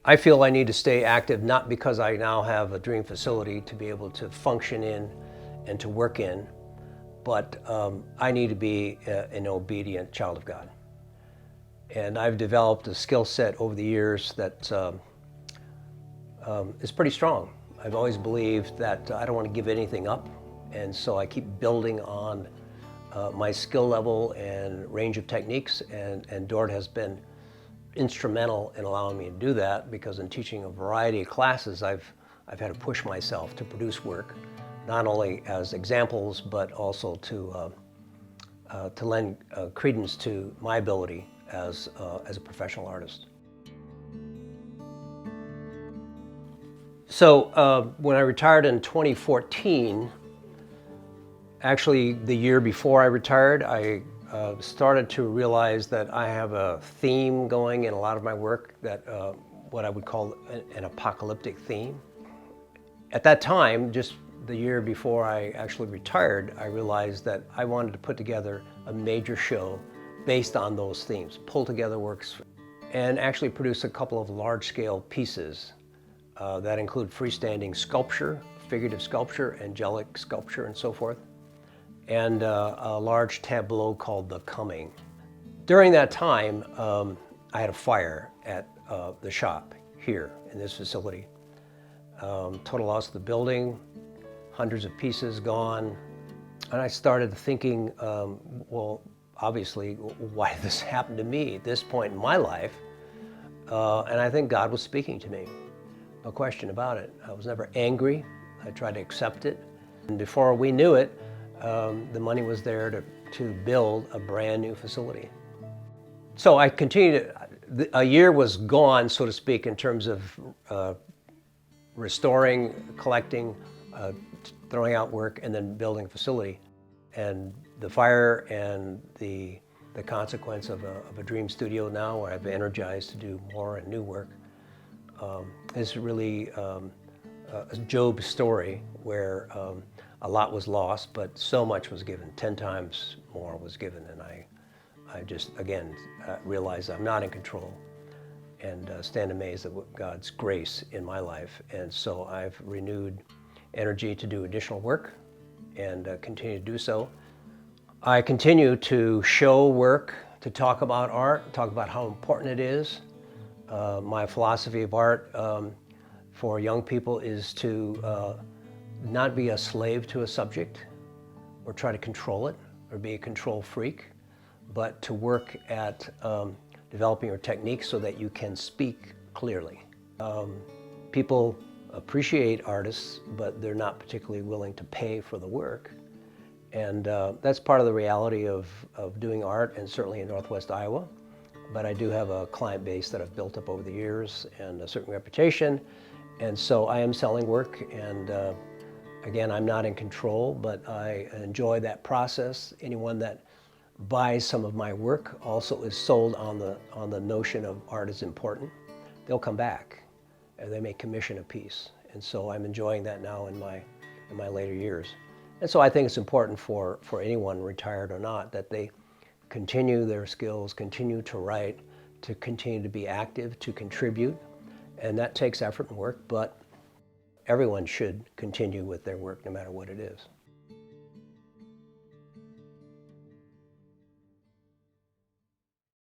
I feel I need to stay active, not because I now have a dream facility to be able to function in and to work in, but I need to be an obedient child of God. And I've developed a skill set over the years that is pretty strong. I've always believed that I don't want to give anything up, and so I keep building on my skill level and range of techniques, and Dort has been instrumental in allowing me to do that, because in teaching a variety of classes, I've had to push myself to produce work, not only as examples, but also to lend credence to my ability as a professional artist. So when I retired in 2014, actually the year before I retired, I started to realize that I have a theme going in a lot of my work, that what I would call an apocalyptic theme. At that time, just the year before I actually retired, I realized that I wanted to put together a major show based on those themes, pull together works, and actually produce a couple of large-scale pieces that include freestanding sculpture, figurative sculpture, angelic sculpture, and so forth, and a large tableau called The Coming. During that time, I had a fire at the shop here in this facility. Total loss of the building, hundreds of pieces gone. And I started thinking, well, obviously, why did this happen to me at this point in my life? And I think God was speaking to me, no question about it. I was never angry. I tried to accept it. And before we knew it, the money was there to build a brand new facility. So I continued, a year was gone, so to speak, in terms of restoring, collecting, throwing out work, and then building a facility. And the fire and the consequence of a dream studio now, where I've been energized to do more and new work, is really a Job's story, where a lot was lost, but so much was given. 10 times more was given, and I just, again, realized I'm not in control, and stand amazed at God's grace in my life. And so I've renewed energy to do additional work, and continue to do so. I continue to show work, to talk about art, talk about how important it is. My philosophy of art for young people is to not be a slave to a subject or try to control it or be a control freak, but to work at developing your technique so that you can speak clearly. People appreciate artists, but they're not particularly willing to pay for the work. And that's part of the reality of doing art, and certainly in Northwest Iowa. But I do have a client base that I've built up over the years and a certain reputation. And so I am selling work, and again, I'm not in control, but I enjoy that process. Anyone that buys some of my work also is sold on the notion of art is important. They'll come back and they may commission a piece. And so I'm enjoying that now in my later years. And so I think it's important for anyone, retired or not, that they continue their skills, continue to write, to continue to be active, to contribute. And that takes effort and work, but everyone should continue with their work no matter what it is.